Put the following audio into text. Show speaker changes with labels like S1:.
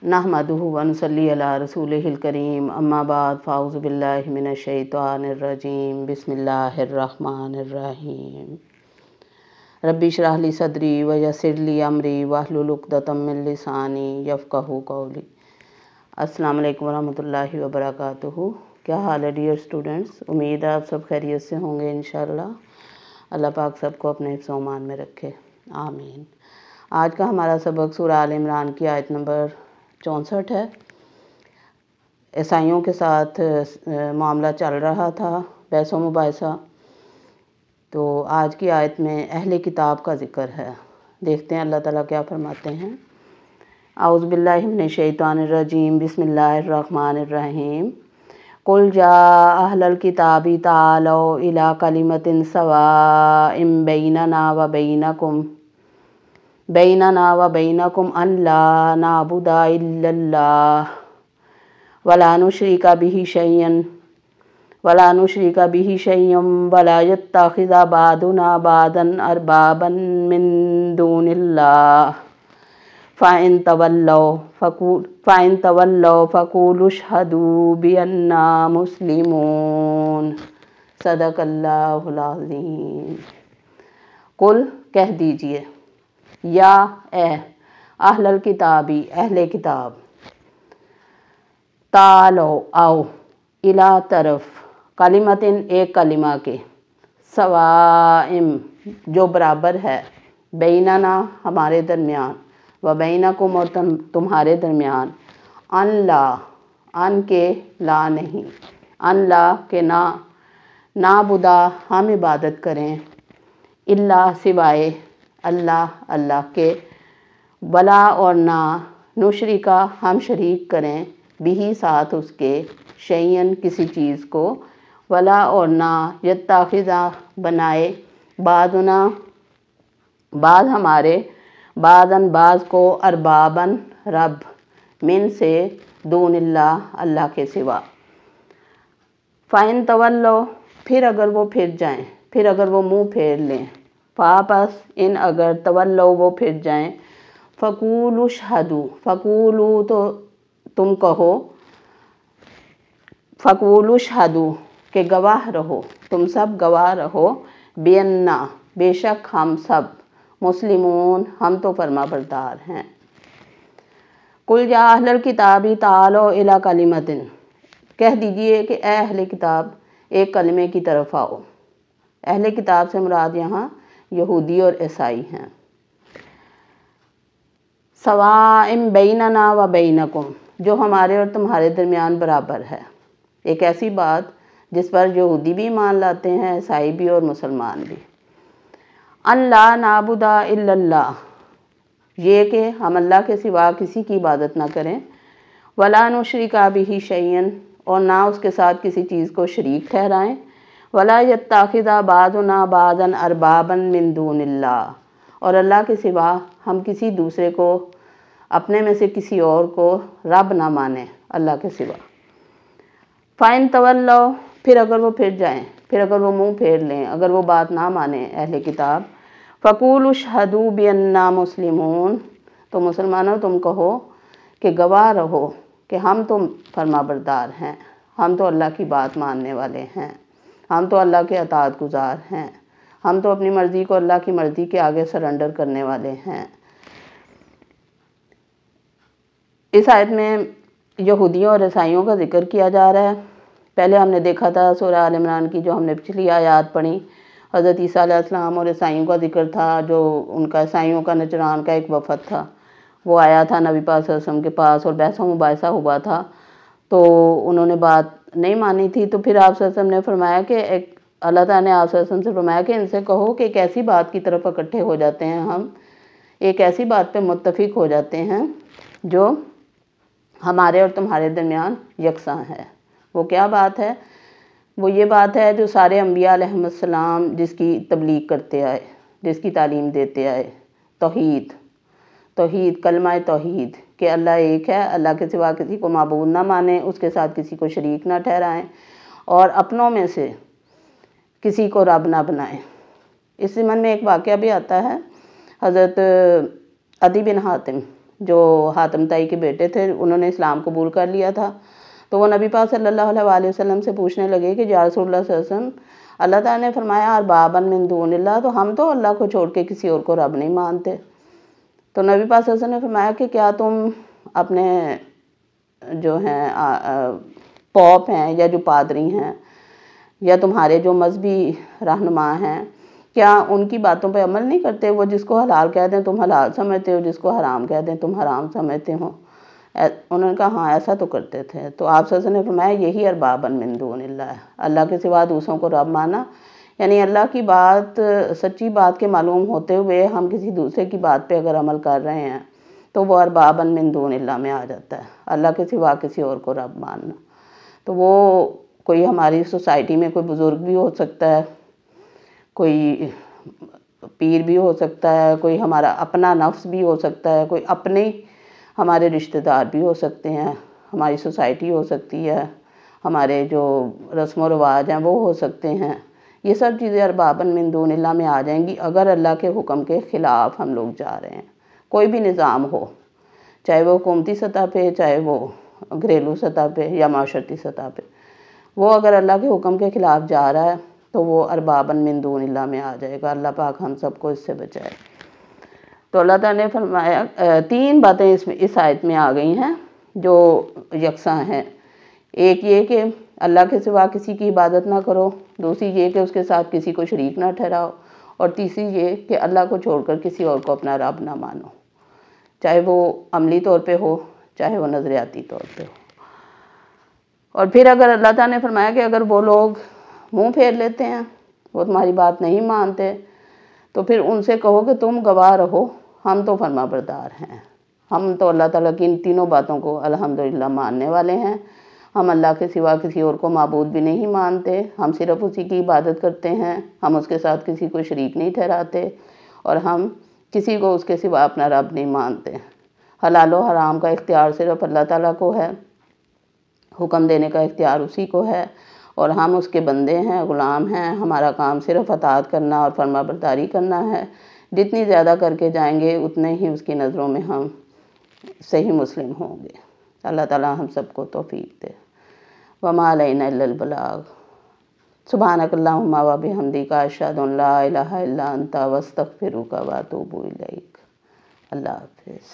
S1: नहमदुहु व नुसल्ली अला रसूलिहिल करीम अम्मा बाद फ़ाऊज़ु बिल्लाहि मिनश शैतानिर रजीम बिस्मिल्लाहिर्रहमानिर्रहीम रब्बि इश्रह ली सदरी व यस्सिर ली अमरी वहलुल उक़दतम मिन लिसानी यफ़क़हू क़ौली। अस्सलाम वालेकुम वरहमतुल्लाहि वबरकातुहू। क्या हाल है डियर स्टूडेंट्स? उम्मीद है आप सब खैरियत से होंगे इंशाअल्लाह। अल्लाह पाक सबको अपने हिफ्ज़ व अमान में रखे, आमीन। आज का हमारा सबक सूरह आल इमरान की आयत नंबर 64 है। ईसाइयों के साथ मामला चल रहा था, बहस व मुबाहिसा। तो आज की आयत में अहले किताब का ज़िक्र है। देखते हैं अल्लाह ताला क्या फरमाते हैं। औज़ु बिल्लाहि मिनश शैतानिर रजीम बिस्मिल्लाहिर्रहमानिर्रहीम कुल जा अहलल किताबी तालौ इला कलिमतिन सवाइम बैनना व बैनकुम अल्ला नाबुदा इल्लल्लाह वला नुशरिका बिही शैय्यन वला यत्तखिज़ा बादुना बादन अरबाबन मिन दूनिल्लाह फ़इन तवल्लौ फ़क़ूलु अशहदू बिअन्ना मुस्लिमून। सदक़ल्लाहुल अज़ीम। कुल कह दीजिए, या अहलल किताबी अहले किताब, तालो आओ, इला तरफ, कलिमतिन एक कलिमा के, सवाइम जो बराबर है, बैनना हमारे दरमियान, व बैनकुम और तुम्हारे दरमियान, अन ला अन के ला नहीं, अन ला के ना बुदा हम इबादत करें, इल्ला सिवाय अल्लाह अल्लाह के, वला और ना नुशरिका हम शरीक करें, बिही साथ उसके, शैयन किसी चीज़ को, वला और ना यत्ताखिज़ा बनाए, बादुना बाद हमारे, बादन बाज को, अरबाबन रब, मिन से, दूनिल्लाह अल्लाह के सिवा। फ़इन तवल्लो फिर अगर वो फिर जाएं, फिर अगर वो मुँह फेर लें, वापस इन अगर तवल्लो वो फिर जाएं, फ़क़ूलु अशहदू फ़क़ूलु तो तुम कहो, फ़क़ूलु अशहदू के गवाह रहो, तुम सब गवाह रहो, बिअन्ना बेशक हम सब, मुस्लिमून हम तो फरमाबरदार हैं। कुल या अहलल किताबी तालो इला कलिमतिन कह दीजिए कि ए अहले किताब एक कलिमे की तरफ आओ। अहले किताब से मुराद यहाँ यहूदी और ईसाई हैं। सवाइम बैनना व बैनकुम जो हमारे और तुम्हारे दरमियान बराबर है। एक ऐसी बात जिस पर यहूदी भी मान लाते हैं, ईसाई भी और मुसलमान भी। अल्ला नाबुदा इल्लल्लाह ये कि हम अल्लाह के सिवा किसी की इबादत ना करें, वला नुशरिका बिही शैय्यन और ना उसके साथ किसी चीज़ को शरीक ठहराएं, वला यत्ताखिज़ा बादुना बादन अरबाबन मिन दूनिल्लाह और अल्लाह के सिवा हम किसी दूसरे को, अपने में से किसी और को रब ना माने अल्लाह के सिवा। फ़इन तवल्लो फिर अगर वो फिर जाएं, फिर अगर वो मुँह फेर लें, अगर वो बात ना माने अहले किताब, फ़क़ूलु अशहदू बिअन्ना मुस्लिमून तो मुसलमानों तुम कहो कि गवाह रहो कि हम तो फरमाबरदार हैं, हम तो अल्लाह की बात मानने वाले हैं, हम तो अल्लाह के अताअत गुज़ार हैं, हम तो अपनी मर्ज़ी को अल्लाह की मर्ज़ी के आगे सरेंडर करने वाले हैं। इस आयत में यहूदियों और ईसाइयों का जिक्र किया जा रहा है। पहले हमने देखा था सूरह आल इमरान की जो हमने पिछली आयत पढ़ी, हज़रत ईसा अलैहिस्सलाम और ईसाइयों का जिक्र था। जो उनका ईसाइयों का नजरान का एक वफ़द था, वो आया था नबी पाक सल्लल्लाहु अलैहि वसल्लम के पास और बहस व मुबाहिसा हुआ था। तो उन्होंने बात नहीं मानी थी। तो फिर आप सल्लल्लाहु अलैहि वसल्लम ने फरमाया कि अल्लाह ताला ने आप सल्लल्लाहु अलैहि वसल्लम से फरमाया कि इनसे कहो कि एक ऐसी बात की तरफ इकट्ठे हो जाते हैं, हम एक ऐसी बात पे मुत्तफिक हो जाते हैं जो हमारे और तुम्हारे दरमियान यकसां है। वो क्या बात है? वो ये बात है जो सारे अंबिया अलैहिस्सलाम जिसकी तबलीग करते आए, जिसकी तालीम देते आए, तौहीद कलमा तौहीद कि अल्लाह एक है, अल्लाह के सिवा किसी को माबूद ना माने, उसके साथ किसी को शरीक ना ठहराएं और अपनों में से किसी को रब ना बनाएं। इस ज़िमन में एक वाक़या भी आता है। हज़रत अदी बिन हातिम جو حاتم طائی کے بیٹے تھے، انہوں نے اسلام قبول کر لیا تھا، تو وہ نبی پاک صلی اللہ علیہ وسلم سے پوچھنے لگے کہ یا رسول اللہ صلی اللہ علیہ وسلم، اللہ تعالیٰ نے فرمایا اربابا من دون اللہ، تو ہم تو اللہ کو چھوڑ کے کسی اور کو رب نہیں مانتے۔ تو نبی پاک صلی اللہ علیہ وسلم نے فرمایا کہ کیا تم اپنے جو ہیں پوپ ہیں یا جو پادری ہیں یا تمہارے جو مذہبی رہنما ہیں، کیا ان کی باتوں پہ عمل نہیں کرتے؟ وہ جس کو حلال کہہ دیں تم حلال سمجھتے ہو، جس کو حرام کہہ دیں تم حرام سمجھتے ہو۔ انہوں نے کہا ہاں ایسا تو کرتے تھے۔ تو آپ صلی اللہ علیہ وسلم نے فرمایا یہی اربابا من دون اللہ ہے، اللہ کے سوا دوسروں کو رب مانا، یعنی اللہ کی بات سچی بات کے معلوم ہوتے ہوئے ہم کسی دوسرے کی بات پہ اگر عمل کر رہے ہیں تو وہ اربابا من دون اللہ میں آ جاتا ہے، اللہ کے سوا کسی اور کو رب ماننا۔ تو وہ کوئی ہماری سوسائٹی میں کوئی بزرگ بھی ہو سکتا ہے، کوئی پیر بھی ہو سکتا ہے، کوئی ہمارا اپنا نفس بھی ہو سکتا ہے، کوئی اپنے ہمارے رشتہ دار بھی ہو سکتے ہیں، ہماری سوسائٹی ہو سکتی ہے، ہمارے جو رسم و رواج ہیں وہ ہو سکتے ہیں۔ یہ سب چیزیں اربابا من دون اللہ میں آ جائیں گی اگر اللہ کے حکم کے خلاف ہم لوگ جا رہے ہیں۔ کوئی بھی نظام ہو، چاہے وہ حکومتی سطح پہ، چاہے وہ گھریلو سطح پہ یا معاشرتی سطح پہ، وہ اگر اللہ کے حکم کے خلاف جا رہا ہے تو وہ اربابا من دون اللہ میں آ جائے گا۔ اللہ پاک ہم سب کو اس سے بچائے۔ تو اللہ تعالیٰ نے فرمایا 3 باتیں اس آیت میں آ گئی ہیں جو یکساں ہیں۔ ایک یہ کہ اللہ کے سوا کسی کی عبادت نہ کرو، دوسری یہ کہ اس کے ساتھ کسی کو شریک نہ ٹھہراؤ، اور تیسری یہ کہ اللہ کو چھوڑ کر کسی اور کو اپنا رب نہ مانو، چاہے وہ عملی طور پہ ہو چاہے وہ نظریاتی طور پہ ہو۔ اور پھر اگر اللہ تعالیٰ نے فرمایا کہ اگر وہ لوگ منہ پھیر لیتے ہیں، وہ تمہاری بات نہیں مانتے، تو پھر ان سے کہو کہ تم گواہ رہو، ہم تو فرما بردار ہیں، ہم تو اللہ تعالیٰ کی ان تینوں باتوں کو الحمدللہ ماننے والے ہیں۔ ہم اللہ کے سوا کسی اور کو معبود بھی نہیں مانتے، ہم صرف اسی کی عبادت کرتے ہیں، ہم اس کے ساتھ کسی کو شریک نہیں ٹھہراتے، اور ہم کسی کو اس کے سوا اپنا رب نہیں مانتے۔ حلال و حرام کا اختیار صرف اللہ تعالیٰ کو ہے، حکم دینے کا اختیار اسی کو ہے، اور ہم اس کے بندے ہیں، غلام ہیں، ہمارا کام صرف اطاعت کرنا اور فرما برداری کرنا ہے۔ جتنی زیادہ کر کے جائیں گے اتنے ہی اس کی نظروں میں ہم صحیح مسلم ہوں گے۔ اللہ تعالیٰ ہم سب کو توفیق دے۔ وما علینا الا البلاغ۔ سبحانک اللہم و بحمدک، اشہد ان لا الہ الا انت، واستغفرک واتوب الیک۔ اللہ حافظ۔